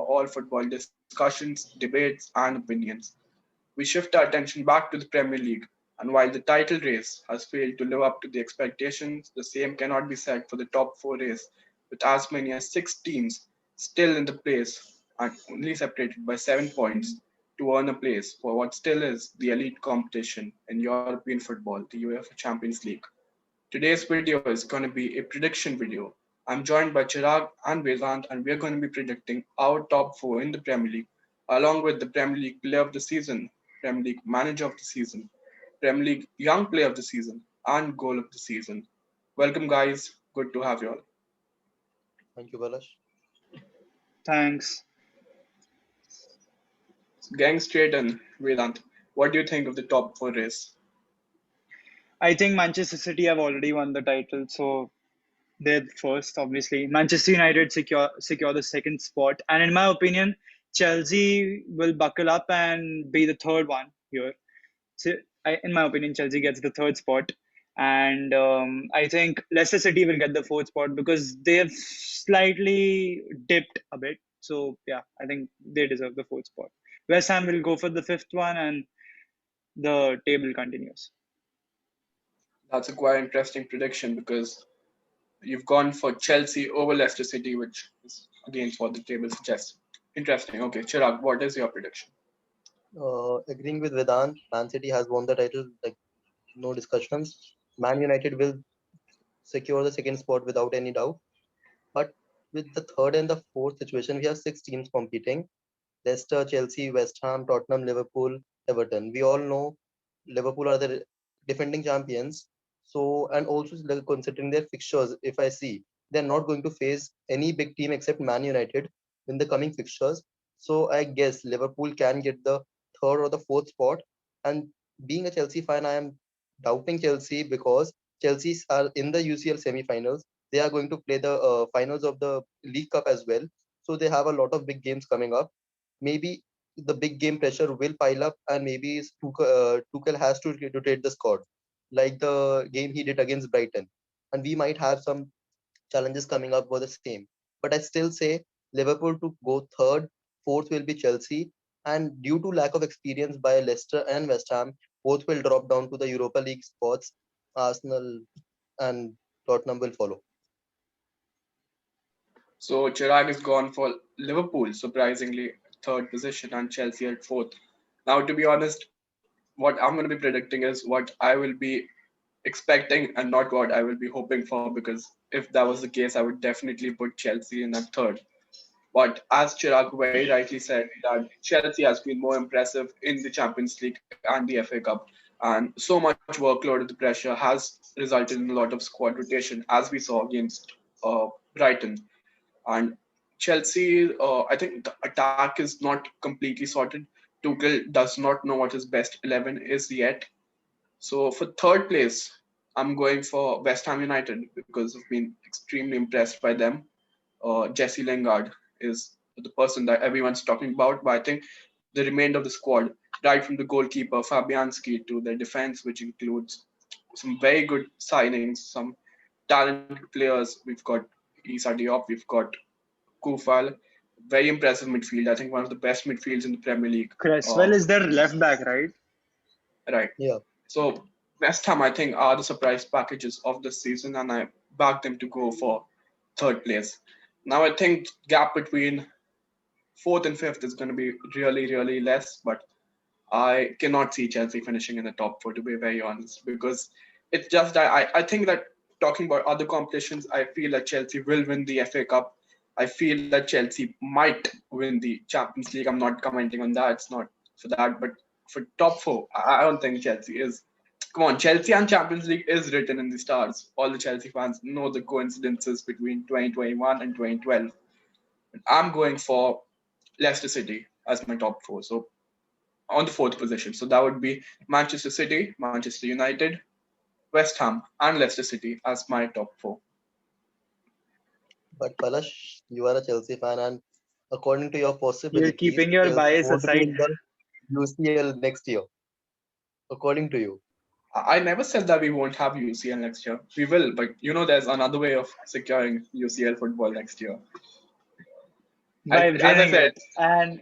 all football discussions, debates, and opinions. We shift our attention back to the Premier League, and while the title race has failed to live up to the expectations, the same cannot be said for the top four race, with as many as six teams still in the place and only separated by 7 points to earn a place for what still is the elite competition in European football, the UEFA Champions League. Today's video is going to be a prediction video. I'm joined by Chirag and Vedant, and we're going to be predicting our top four in the Premier League, along with the Premier League Player of the Season, Premier League Manager of the Season, Premier League Young Player of the Season, and Goal of the Season. Welcome, guys. Good to have you all. Thank you, Balash. Thanks. Getting straight in, Vedant, what do you think of the top four race? I think Manchester City have already won the title, so they're first, obviously. Manchester United secure the second spot, and in my opinion, Chelsea will buckle up and be the third one here. So, in my opinion, Chelsea gets the third spot, and I think Leicester City will get the fourth spot because they have slightly dipped a bit. So yeah, I think they deserve the fourth spot. West Ham will go for the fifth one, and the table continues. That's a quite interesting prediction because you've gone for Chelsea over Leicester City, which is against what the table suggests. Interesting. Okay, Chirag, what is your prediction? Agreeing with Vedant, Man City has won the title, like no discussions. Man United will secure the second spot without any doubt. But with the third and the fourth situation, we have six teams competing: Leicester, Chelsea, West Ham, Tottenham, Liverpool, Everton. We all know Liverpool are the defending champions. So, and also like, considering their fixtures, if I see, they're not going to face any big team except Man United in the coming fixtures. So I guess Liverpool can get the third or the fourth spot. And being a Chelsea fan, I am doubting Chelsea because Chelsea are in the UCL semi-finals. They are going to play the finals of the League Cup as well. So they have a lot of big games coming up. Maybe the big game pressure will pile up, and maybe Tuchel has to rotate the squad, like the game he did against Brighton. And we might have some challenges coming up for the same. But I still say Liverpool to go third, fourth will be Chelsea, and due to lack of experience by Leicester and West Ham, both will drop down to the Europa League spots. Arsenal and Tottenham will follow. So Chirag is gone for Liverpool, surprisingly third position, and Chelsea at fourth. Now, to be honest, what I'm going to be predicting is what I will be expecting and not what I will be hoping for, because if that was the case, I would definitely put Chelsea in at third. But as Chirag very rightly said, that Chelsea has been more impressive in the Champions League and the FA Cup, and so much workload and the pressure has resulted in a lot of squad rotation, as we saw against Brighton. And Chelsea, I think the attack is not completely sorted. Tuchel does not know what his best 11 is yet. So for third place, I'm going for West Ham United because I've been extremely impressed by them. Jesse Lingard is the person that everyone's talking about, but I think the remainder of the squad, right from the goalkeeper Fabianski to the defense, which includes some very good signings, some talented players. We've got Issa Diop, we've got Kufal, very impressive midfield. I think one of the best midfields in the Premier League. Cresswell is their left back, right? Right. Yeah. So West Ham, I think, are the surprise packages of this season, and I back them to go for third place. Now I think gap between fourth and fifth is going to be really, really less, but I cannot see Chelsea finishing in the top four, to be very honest, because it's just that I think that talking about other competitions, I feel that Chelsea will win the FA Cup. I feel that Chelsea might win the Champions League. I'm not commenting on that. It's not for that. But for top four, I don't think Chelsea is. Come on, Chelsea and Champions League is written in the stars. All the Chelsea fans know the coincidences between 2021 and 2012. I'm going for Leicester City as my top four. So on the fourth position. So that would be Manchester City, Manchester United, West Ham, and Leicester City as my top four. But Palash, you are a Chelsea fan, and according to your You're possibilities, keeping your Chelsea bias won't be aside. in the UCL next year. According to you, I never said that we won't have UCL next year. We will, but there's another way of securing UCL football next year. by As I winning said, it. And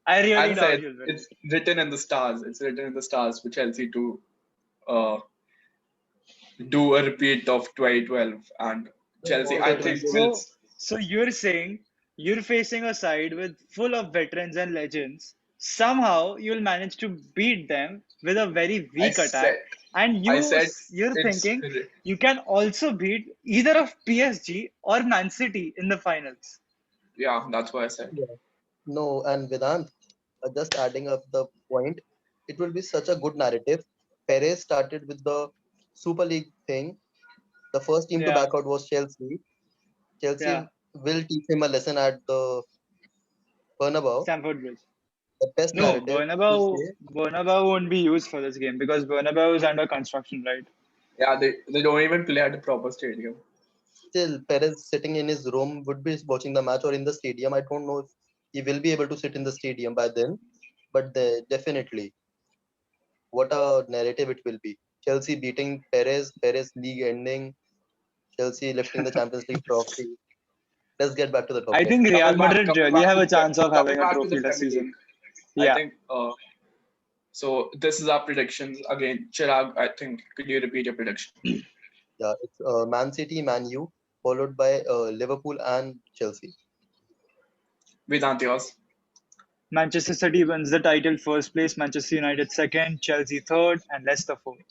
I really as I doubt said, he'll win it. it's written in the stars. It's written in the stars for Chelsea to uh, do a repeat of 2012, and Chelsea, I Okay, think, will. so you're saying you're facing a side with full of veterans and legends. Somehow you'll manage to beat them with a very I weak attack, said, and I said, you're it's thinking you can also beat either of PSG or Man City in the finals. yeah. That's what I said. Yeah. No, and Vedant, just adding up the point, it will be such a good narrative. Perez started with the Super League thing. The first team to Yeah, back out was Chelsea. yeah, Chelsea will teach him a lesson at the Bernabeu. Stamford Bridge. The best No, narrative to say. Bernabeu won't be used for this game because Bernabeu is under construction, right? Yeah, they don't even play at a proper stadium. Still, Perez sitting in his room would be watching the match or in the stadium. I don't know if he will be able to sit in the stadium by then, but definitely, what a narrative it will be. Chelsea beating Perez, Perez league ending, Chelsea lifting the Champions League trophy. Let's get back to the I topic. think Real Madrid Coming really back have to a chance of coming having a back to the trophy this Premier League. season. I Yeah. think so. This is our predictions again. Chirag, I think could you repeat your prediction? Yeah, it's Man City, Man U, followed by Liverpool and Chelsea. Vedant, yours. Manchester City wins the title first place, Manchester United second, Chelsea third, and Leicester fourth.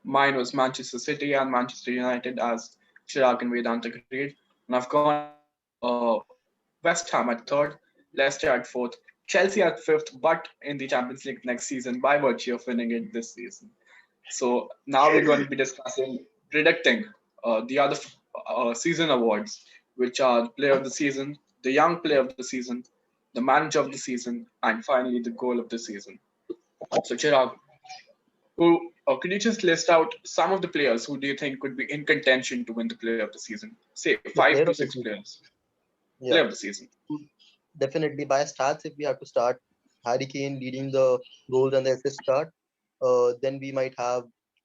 Mine was Manchester City and Manchester United, as Chirag and Vedant agreed. And I've gone with West Ham at third, Leicester at fourth, Chelsea at fifth, but in the Champions League next season by virtue of winning it this season. So now we're going to be discussing, predicting the other season awards, which are the Player of the Season, the Young Player of the Season, the Manager of the Season, and finally the Goal of the Season. So Chirag, could you just list out some of the players who do you think could be in contention to win the Player of the Season? Say The five player to of the six season. players. Player Yeah, of the Season. definitely by stats, if we have to start Harry Kane leading the goals and the assist chart, then we might have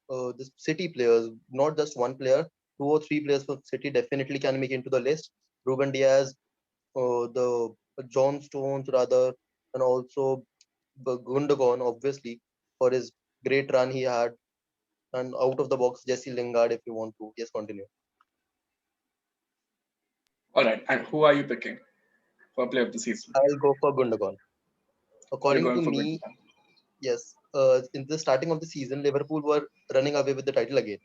the City players, not just one player, two or three players for City definitely can make into the list. Ruben Diaz, the John Stones rather, and also Gundogan, obviously, for his great run he had, and out of the box Jesse Lingard, if you want to. Yes, continue. All right, and who are you picking for Player of the Season? I'll go for Gundogan. You're According going to for good. me, yes. In the starting of the season, Liverpool were running away with the title again.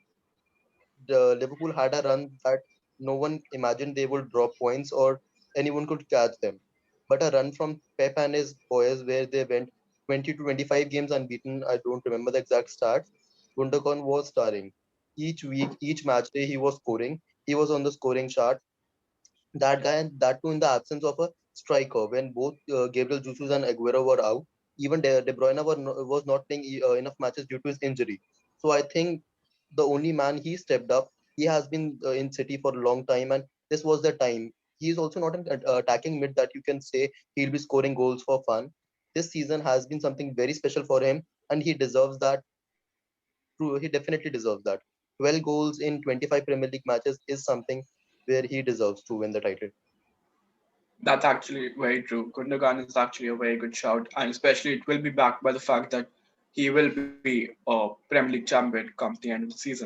The Liverpool had a run that no one imagined they would drop points or anyone could catch them. But a run from Pep and his boys where they went 20 to 25 games unbeaten. I don't remember the exact stats. Gundogan was starring. Each week, each match day, he was scoring. He was on the scoring chart. That guy, and that too in the absence of a striker, when both Gabriel Jesus and Aguero were out, even De Bruyne was not playing enough matches due to his injury. So I think the only man he stepped up. He has been in City for a long time, and this was the time. He is also not an attacking mid that you can say he'll be scoring goals for fun. This season has been something very special for him, and he deserves that. True, he definitely deserves that. 12 goals in 25 Premier League matches is something where he deserves to win the title. That's actually very true. Gundogan is actually a very good shout, and especially it will be backed by the fact that he will be a Premier League champion come the end of the season.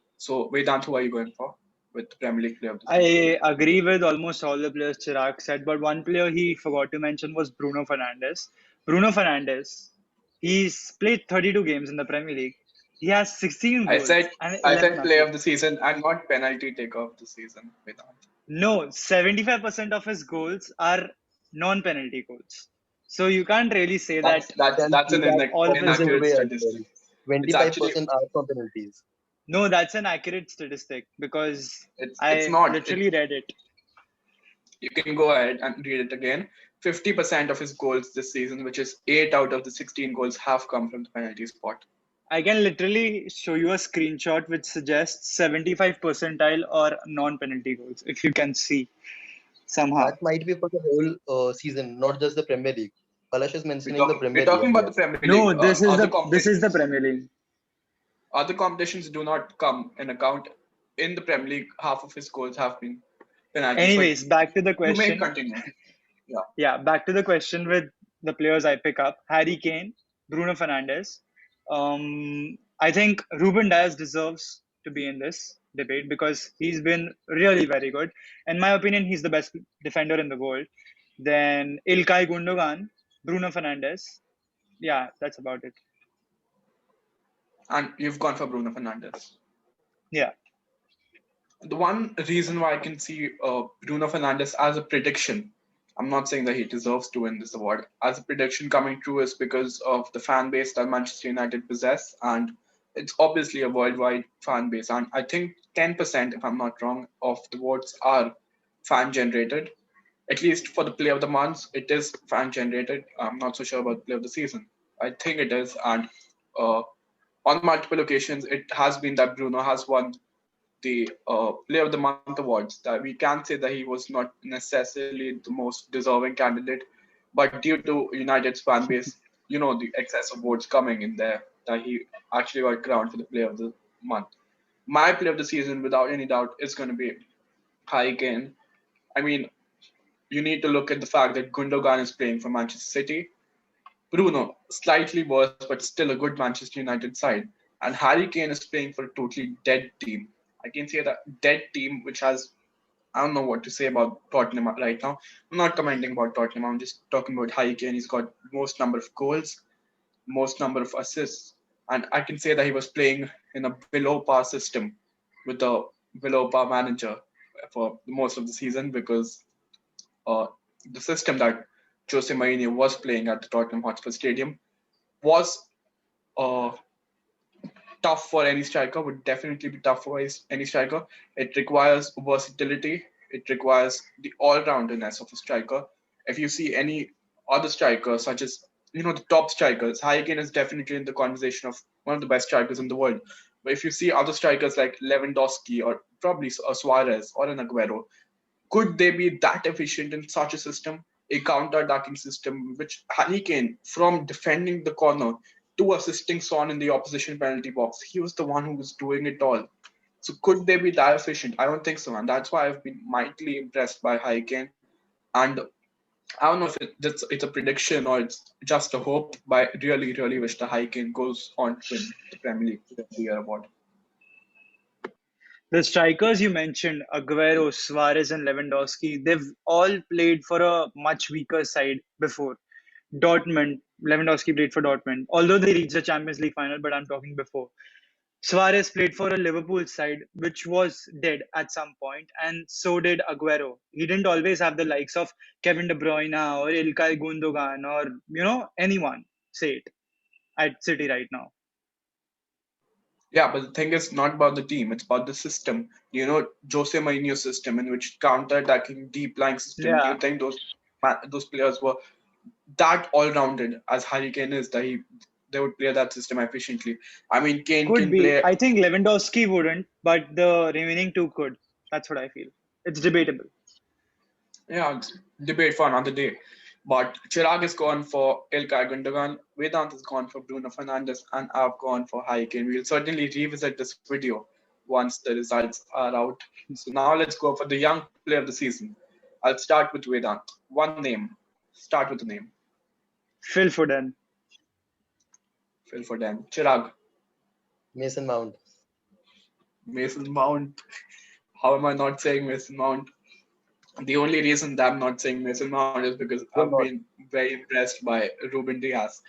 So, Vedant, who are you going for with the Premier League Player of the Season? I agree with almost all the players Chirag said, but one player he forgot to mention was Bruno Fernandes. Bruno Fernandes, he's played 32 games in the Premier League. He has 16 I goals said and I 11 said Player of assists. the Season and not penalty taker of the season, Vedant. No, 75% of his goals are non-penalty goals. So you can't really say That's that that's Can that's see an that all of his inaccurate opposite way goals. as well. statistic. It's actually 25% are from penalties. No, that's an accurate statistic because it's I not. literally read it. You can go ahead and read it again. 50% of his goals this season, which is 8 out of the 16 goals, have come from the penalty spot. I can literally show you a screenshot which suggests 75 percentile or non-penalty goals, if you can see That somehow. might be for the whole season, not just the Premier League. Kalash is mentioning the We're Premier League talking about the again. Premier League. No, this is the Premier League. Other competitions do not come in account. In the Premier League, half of his goals have been penalties. But Anyways, back to the you may question. continue. Yeah. Yeah, back to the question with the players I pick up: Harry Kane, Bruno Fernandes. I think Ruben Dias deserves to be in this debate because he's been really very good. In my opinion, he's the best defender in the world. Then Ilkay Gundogan, Bruno Fernandes. Yeah, that's about it. And you've gone for Bruno Fernandes. Yeah, The one reason why I can see Bruno Fernandes as a prediction, I'm not saying that he deserves to win this award, as a prediction coming true is because of the fan base that Manchester United possess, and it's obviously a worldwide fan base. And I think 10%, if I'm not wrong, of the votes are fan generated. At least for the play of the month, it is fan generated. I'm not so sure about the play of the season. I think it is, and uh, on multiple occasions, it has been that Bruno has won the Player of the Month awards. That we can say that he was not necessarily the most deserving candidate, but due to United's fan base, the excess of votes coming in there, that he actually got crowned for the Player of the Month. My Player of the Season, without any doubt, is going to be Harry Kane. I mean, you need to look at the fact that Gundogan is playing for Manchester City. Bruno, slightly worse, but still a good Manchester United side. And Harry Kane is playing for a totally dead team. I can say that dead team, which has, I don't know what to say about Tottenham right now. I'm not commenting about Tottenham. I'm just talking about Harry Kane. He's got most number of goals, most number of assists. And I can say that he was playing in a below par system with a below par manager for most of the season because uh, the system that Jose Mourinho was playing at the Tottenham Hotspur Stadium was uh, tough for any striker, would definitely be tough for any striker. It requires versatility, it requires the all roundedness of a striker. If you see any other striker, such as the top strikers, Harry Kane is definitely in the conversation of one of the best strikers in the world. But if you see other strikers like Lewandowski or probably a Suarez or an Aguero, could they be that efficient in such a system, a counter-attacking system, which Harry Kane, from defending the corner to assisting Son in the opposition penalty box, he was the one who was doing it all. So could they be that efficient? I don't think so, and that's why I've been mightily impressed by Harry Kane. And I don't know if it's a prediction or it's just a hope, but I really, really wish the Harry Kane goes on to win the Premier League Player of the Year award. the strikers you mentioned, Aguero, Suarez, and Lewandowski, they've all played for a much weaker side before. Dortmund, Lewandowski played for Dortmund, although they reached the Champions League final, but I'm talking before. Suarez played for a Liverpool side, which was dead at some point, and so did Aguero. He didn't always have the likes of Kevin De Bruyne or Ilkay Gundogan or, anyone, say it, at City right now. Yeah, but the thing is not about the team, it's about the system. Jose Mourinho's system, in which counter-attacking, deep-lying system. Do you Yeah, think those players were that all-rounded as Harry Kane is, that they would play that system efficiently? I mean, Kane could can be. play. I think Lewandowski wouldn't, but the remaining two could. That's what I feel. It's debatable. Yeah, it's debate for another day. But Chirag is gone for Ilkay Gundogan, Vedant has gone for Bruno Fernandes, and I've gone for Harry Kane. We'll certainly revisit this video once the results are out. So now let's go for the young player of the season. I'll start with Vedant. One name. Start with the name. Phil Foden. Phil Foden. Chirag. Mason Mount. Mason Mount. How am I not saying Mason Mount? The only reason that I'm not saying Mason Mount is because You're I've not. been very impressed by Ruben Diaz.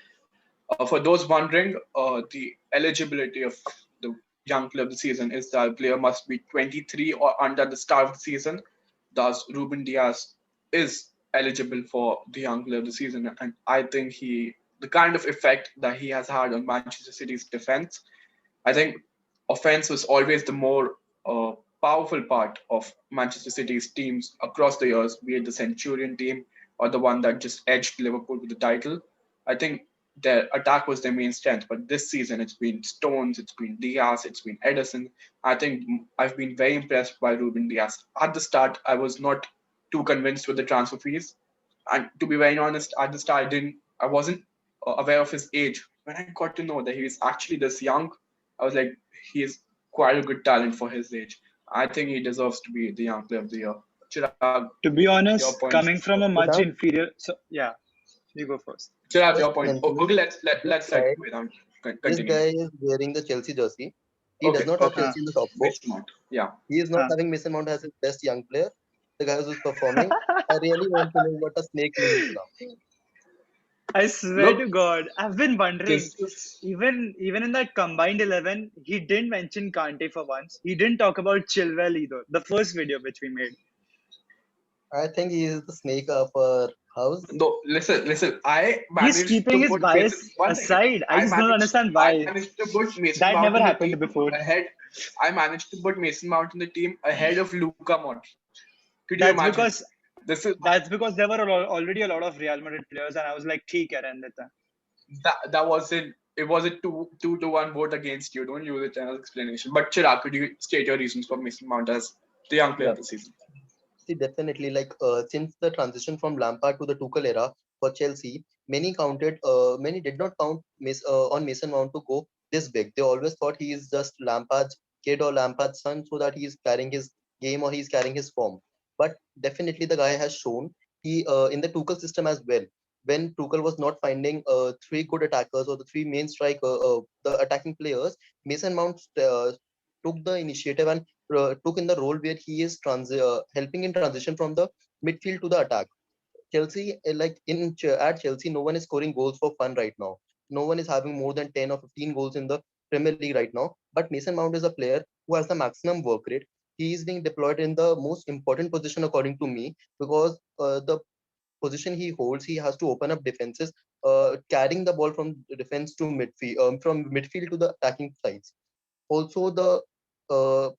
For those wondering, the eligibility of the young player of the season is that the player must be 23 or under the start of the season. Thus, Ruben Diaz is eligible for the young player of the season, and I think the kind of effect that he has had on Manchester City's defense, I think offense was always the more powerful part of Manchester City's teams across the years, be it the Centurion team or the one that just edged Liverpool with the title. I think their attack was their main strength, but this season it's been Stones, it's been Diaz, it's been Edison. I think I've been very impressed by Ruben Diaz. At the start, I was not too convinced with the transfer fees, and to be very honest, at the start, I wasn't aware of his age. When I got to know that he was actually this young, I was like, he's quite a good talent for his age. I think he deserves to be the young player of the year. Chirag, To be your honest, points. coming from a much Vedant, inferior, so yeah, you go first. Chirag, your just point. Oh, mentioning okay, let's this let guy. Vedant This continue. guy is wearing the Chelsea jersey. He does Okay, not have okay. Huh, Chelsea in the top four. Mason Mount. Yeah. He is not huh. having Mason Mount as his best young player. The guy who's performing. I really want to know what a snake means now. I swear Look, to God, I've been wondering. this is Even in that combined 11, he didn't mention Kante for once. He didn't talk about Chilwell either. The first video which we made. I think he is the snake of our house. no. Listen. I He's managed keeping to his put Mason. bias One second. aside. I just don't understand I why. managed to put Mason That Mount never in the happened team before. ahead. I managed to put Mason Mount in the team ahead of Luka Modric. Could you That's imagine? because This is that's because there were already a lot of Real Madrid players, and I was like, "ठीक है, रहने देते हैं." that wasn't. It was a two to one vote against you. Don't use it as explanation. But Chirag, could you state your reasons for Mason Mount as the young player Yeah, of the season? see, definitely. Like since the transition from Lampard to the Tuchel era for Chelsea, many did not count on Mason Mount to go this big. They always thought he is just Lampard's kid or Lampard's son, so that he is carrying his game or he's carrying his form. But definitely, the guy has shown he in the Tuchel system as well. When Tuchel was not finding three good attackers or the three main the attacking players, Mason Mount took the initiative and took in the role where he is helping in transition from the midfield to the attack. Chelsea, at Chelsea, no one is scoring goals for fun right now. No one is having more than 10 or 15 goals in the Premier League right now. But Mason Mount is a player who has the maximum work rate. He is being deployed in the most important position, according to me, because the position he holds, he has to open up defenses, carrying the ball from defense to midfield, from midfield to the attacking sides. Also, the uh,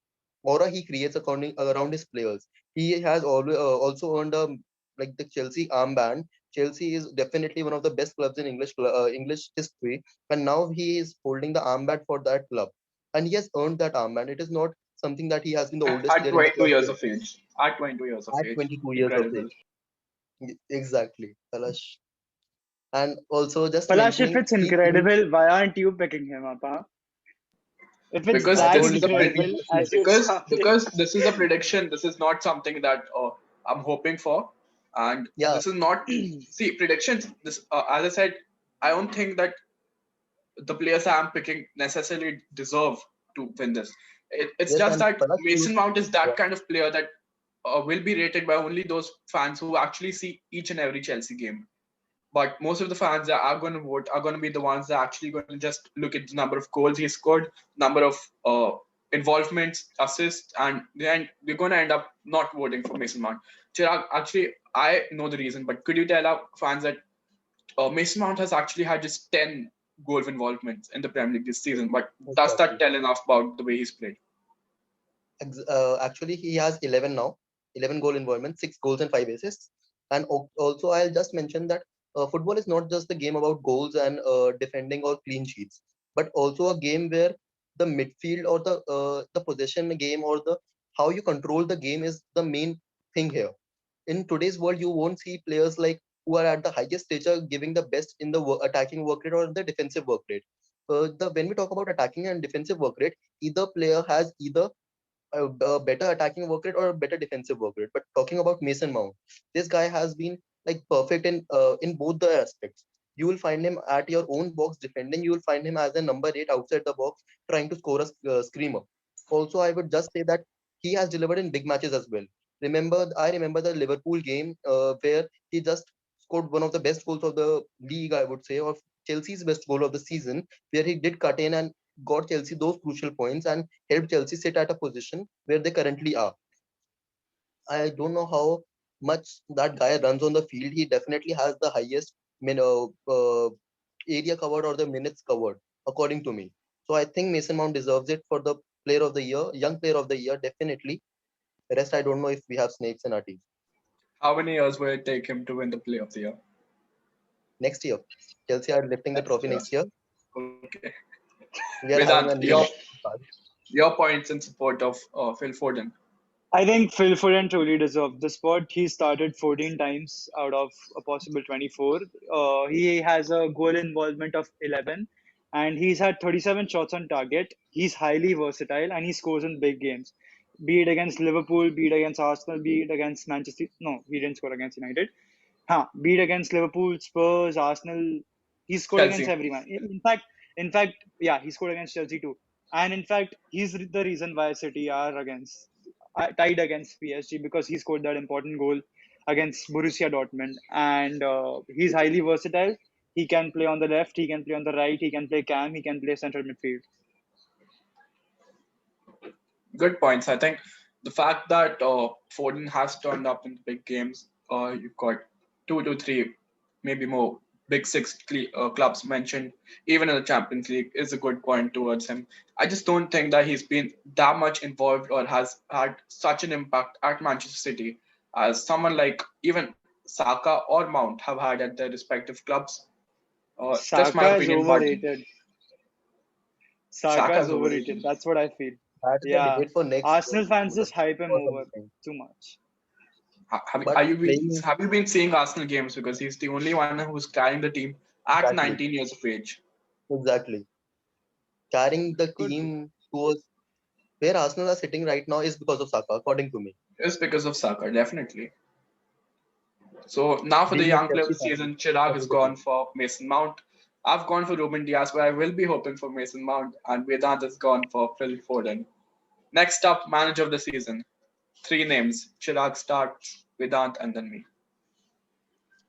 aura he creates around his players. He has also earned a like the Chelsea armband. Chelsea is definitely one of the best clubs in English history, and now he is holding the armband for that club, and he has earned that armband. It is not something that he has been the oldest At player in the 22 club years of age. At 22 years of at age. 22 years of Incredible. age. Exactly, Kalash. And also just Palash, if mentioning it's three things. incredible, why aren't you picking him up, huh? If it's Because I that this told is you a guys to incredible be as patient. you're sounding, because this is a prediction. This is not something that I'm hoping for, and Yeah, this is not. See, predictions. This, as I said, I don't think that the players I'm picking necessarily deserve to win this. It's yes, just and that Kalash, Mason Mount is that yeah, kind of player that will be rated by only those fans who actually see each and every Chelsea game. But most of the fans that are going to vote are going to be the ones that are actually going to just look at the number of goals he scored, number of involvements, assists, and then we're going to end up not voting for Mason Mount. Chirag, actually, I know the reason, but could you tell our fans that Mason Mount has actually had just 10 goal involvements in the Premier League this season, but does that exactly. tell enough about the way he's played? Actually, he has 11 now, 11 goal involvement, 6 goals and 5 assists. And also, I'll just mention that football is not just the game about goals and defending or clean sheets, but also a game where the midfield or the possession game or the how you control the game is the main thing here. In today's world, you won't see players like who are at the highest stature giving the best in the attacking work rate or the defensive work rate. The when we talk about attacking and defensive work rate, either player has either a better attacking work rate or a better defensive work rate. But talking about Mason Mount, this guy has been like perfect in both the aspects. You will find him at your own box defending. You will find him as a number 8 outside the box trying to score a screamer. Also, I would just say that he has delivered in big matches as well. I remember the Liverpool game where he just scored one of the best goals of the league, I would say, or Chelsea's best goal of the season, where he did cut in and got Chelsea those crucial points and helped Chelsea sit at a position where they currently are. I don't know how much that guy runs on the field. He definitely has the highest area covered or the minutes covered, according to me. So I think Mason Mount deserves it for the player of the year, young player of the year, definitely. The rest, I don't know if we have snakes in our team. How many years will it take him to win the Player of the Year? Next year, Chelsea are lifting the Next trophy year. next year. Okay. We are having Vedant, a new card. your points in support of Phil Foden. I think Phil Foden truly deserved the spot. He started 14 times out of a possible 24. He has a goal involvement of 11, and he's had 37 shots on target. He's highly versatile, and he scores in big games. be it against Liverpool, be it against Arsenal, be it against Manchester. No, he didn't score against United. Be it against Liverpool, Spurs, Arsenal. He scored against Chelsea. everyone. In fact, yeah, he scored against Chelsea too. And in fact, he's the reason why City are tied against PSG because he scored that important goal against Borussia Dortmund. And he's highly versatile. He can play on the left, he can play on the right, he can play cam, he can play central midfield. Good points. I think the fact that Foden has turned up in big games, you've got 2 to 3, maybe more big six clubs mentioned, even in the Champions League, is a good point towards him. I just don't think that he's been that much involved or has had such an impact at Manchester City as someone like even Saka or Mount have had at their respective clubs. Just my Saka is opinion, but overrated. Saka Saka is is overrated. overrated. That's what I feel. That's the Yeah. debate for next Arsenal fans just hype him for some over time. too much. But playing Have you been seeing Arsenal games? Because he's the only one who's carrying the team at exactly, 19 years of age. exactly, carrying the Could be. team towards where Arsenal are sitting right now is because of Saka, according to me. It's because of Saka, definitely. So now for the Being a young player of the Chelsea fan, season, Chirag has specifically, gone for Mason Mount. I've gone for Ruben Diaz, but I will be hoping for Mason Mount, and Vedant has gone for Phil Foden. Next up, manager of the season. 3 names. Chirag starts, Vedant, and then me.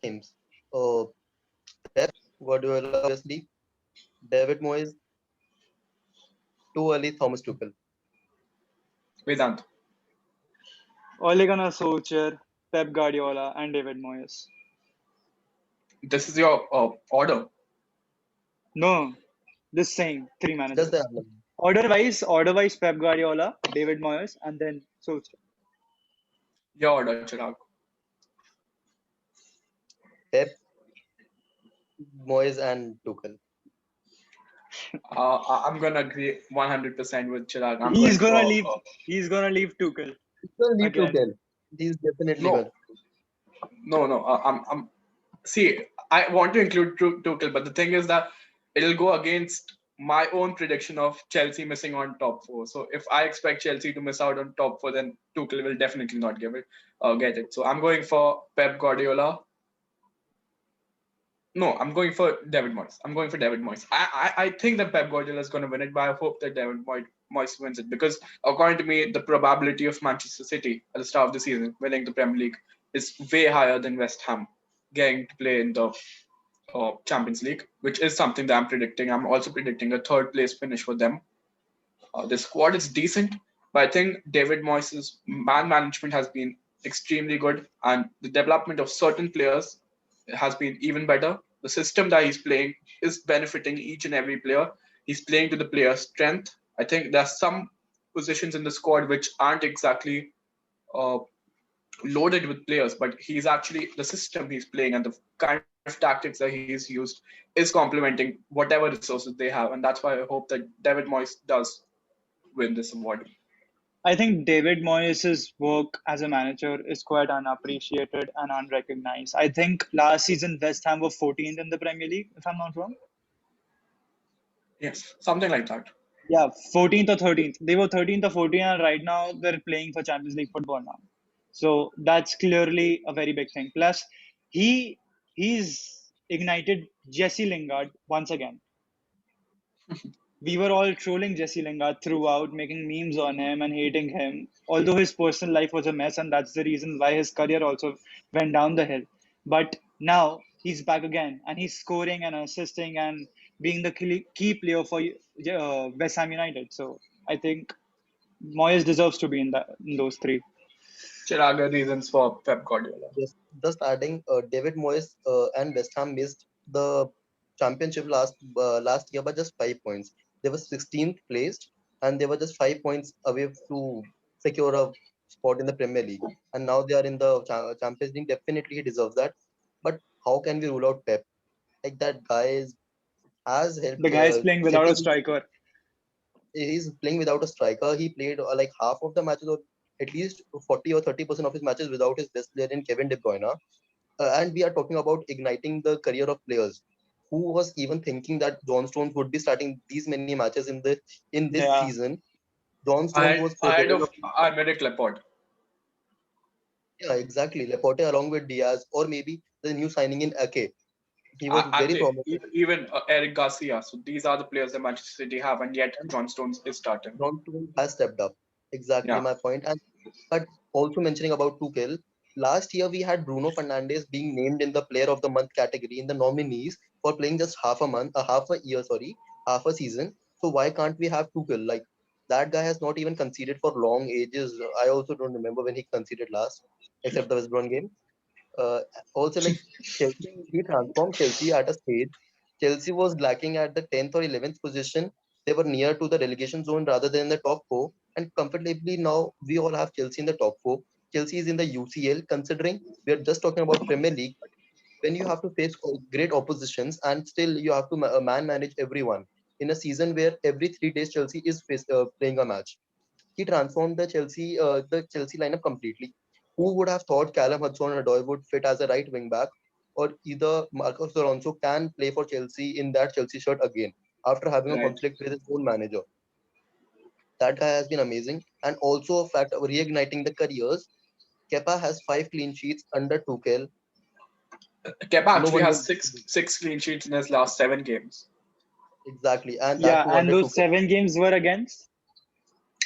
teams. Uh, Pep Guardiola, obviously. David Moyes, too early. Thomas Tuchel. Vedant. Ole Gunnar Solskjaer, Pep Guardiola, and David Moyes. This is your order. No, just saying three Just the managers. Order wise, Pep Guardiola, David Moyes, and then Solskjaer. Your order, Chirag. Pep, Moyes, and Tuchel. I'm gonna agree 100% with Chirag. I'm He's going gonna for leave. He's gonna leave Tuchel He's gonna leave again. Tuchel. He's definitely no, going. no. I'm see. I want to include Tuchel, but the thing is that it'll go against my own prediction of Chelsea missing on top four. So if I expect Chelsea to miss out on top four, then Tuchel will definitely not get it. So I'm going for Pep Guardiola. No, I'm going for David Moyes. I'm going for David Moyes. I think that Pep Guardiola is going to win it, but I hope that Moyes wins it because, according to me, the probability of Manchester City at the start of the season winning the Premier League is way higher than West Ham getting to play in the Champions League, which is something that I'm predicting. I'm also predicting a third place finish for them. The squad is decent, but I think David Moyes' man management has been extremely good, and the development of certain players has been even better. The system that he's playing is benefiting each and every player. He's playing to the player's strength. I think there's some positions in the squad which aren't exactly uh, loaded with players, but he's actually the system he's playing and the kind of tactics that he's used is complementing whatever resources they have, and that's why I hope that David Moyes does win this award. I think David Moyes' work as a manager is quite unappreciated and unrecognized. I think last season West Ham were 14th in the Premier League, if I'm not wrong. Yes, something like that. Yeah, 14th or 13th. They were 13th or 14th, and right now they're playing for Champions League football now. So that's clearly a very big thing. Plus, he he's ignited Jesse Lingard once again. We were all trolling Jesse Lingard throughout, making memes on him and hating him. Although his personal life was a mess, and that's the reason why his career also went down the hill. But now he's back again, and he's scoring and assisting and being the key player for West Ham United. So I think Moyes deserves to be in those three. Chiraga reasons for Pep Guardiola. Just adding, David Moyes and West Ham missed the championship last year by just 5 points. They were 16th placed, and they were just 5 points away to secure a spot in the Premier League. And now they are in the Champions League. Definitely, he deserves that. But how can we rule out Pep? Like that guy has helped The guy is playing without a City. striker. He's playing without a striker. He played like half of the matches, or at least 40 or 30% of his matches without his best player in Kevin De Bruyne. And we are talking about igniting the career of players. Who was even thinking that John Stones would be starting these many matches in this Yeah, season? John Stones was Ahead capable of of. Aymeric Laporte. Yeah, exactly. Laporte along with Diaz, or maybe the new signing in Ake. He was very Actually, promising. even Eric Garcia. So these are the players that Manchester City have, and yet And John Stones is starting. John Stones has stepped up. Exactly Yeah, my point. And but also mentioning about Tuchel, last year we had Bruno Fernandes being named in the Player of the Month category in the nominees for playing just half a month, half a year, sorry, half a season. So why can't we have Tuchel? Like that guy has not even conceded for long ages. I also don't remember when he conceded last, except the West Brom game. Uh, Also, like Chelsea, he transformed Chelsea at a stage. Chelsea was lacking at the 10th or 11th position. They were near to the relegation zone rather than the top four. And comfortably now we all have Chelsea in the top four. Chelsea is in the UCL. Considering we are just talking about Premier League, but when you have to face great oppositions and still you have to man manage everyone in a season where every 3 days Chelsea is playing a match. He transformed the Chelsea lineup completely. Who would have thought Callum Hudson-Odoi would fit as a right wing back, or either Marcos Alonso can play for Chelsea in that Chelsea shirt again after having a right. conflict with his own manager? That guy has been amazing, and also a fact of reigniting the careers. Kepa has 5 clean sheets under Tuchel. Kepa No actually one has will six clean sheets in his last 7 games. exactly, and that Yeah, too and under those Tuchel. 7 games were against.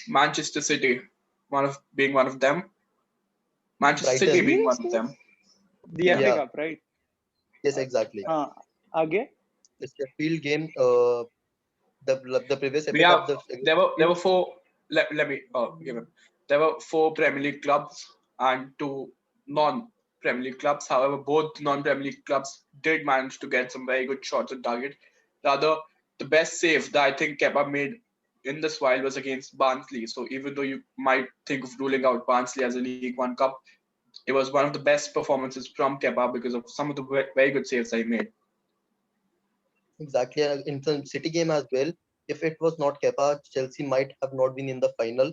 Manchester City, one of them. Manchester City Brighton, being one of Seriously? them. The Yeah. FA yeah, Cup, right? yes, Uh, exactly. Again? The Sheffield game, the previous We FA have Cup, there were four. Let me give it. There were four Premier League clubs and two non-Premier League clubs. However, both non-Premier League clubs did manage to get some very good shots on target. Rather, the best save that I think Kepa made in this while was against Barnsley. So even though you might think of ruling out Barnsley as a League One cup, it was one of the best performances from Kepa because of some of the very good saves that he made. exactly, in the City game as well. If it was not Kepa, Chelsea might have not been in the final.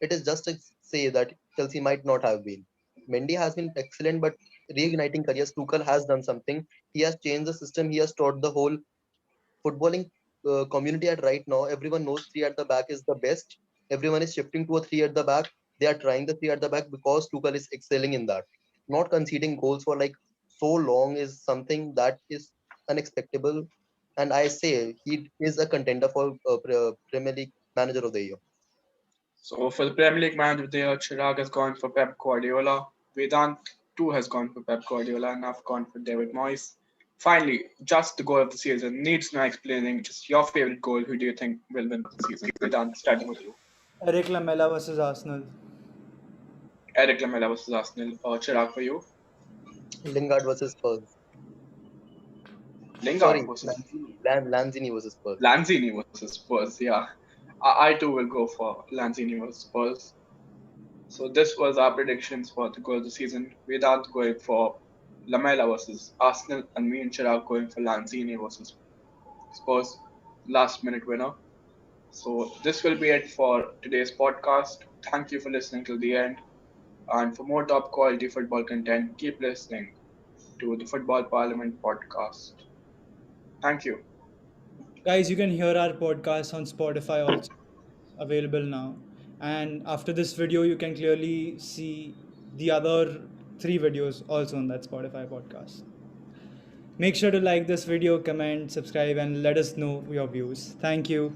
It is just to say that Chelsea might not have been. Mendy has been excellent, but reigniting careers, Tuchel has done something. He has changed the system. He has taught the whole footballing community at right now. Everyone knows three at the back is the best. Everyone is shifting to a three at the back. They are trying the three at the back because Tuchel is excelling in that. Not conceding goals for like so long is something that is unexpectable. And I say he is a contender for Premier League Manager of the Year. So for the Premier League Man of the Year, Chirag has gone for Pep Guardiola. Vedant too has gone for Pep Guardiola, and I've gone for David Moyes. Finally, just the goal of the season needs no explaining. Just your favorite goal. Who do you think will win the season? Vedant, starting with you. Eric Lamela versus Arsenal. Eric Lamela versus Arsenal. Chirag for you. Lingard versus Spurs. Lingard Sorry, versus Lanzini versus Spurs. Lanzini versus Spurs. Yeah, I too will go for Lanzini versus Spurs. So this was our predictions for the goal of the season. Vedant going for Lamela versus Arsenal, and me and Chirag going for Lanzini versus Spurs. Last minute winner. So this will be it for today's podcast. Thank you for listening till the end. And for more top quality football content, keep listening to the Football Parliament podcast. Thank you. Guys, you can hear our podcast on Spotify also, available now. And after this video, you can clearly see the other 3 videos also on that Spotify podcast. Make sure to like this video, comment, subscribe, and let us know your views. Thank you.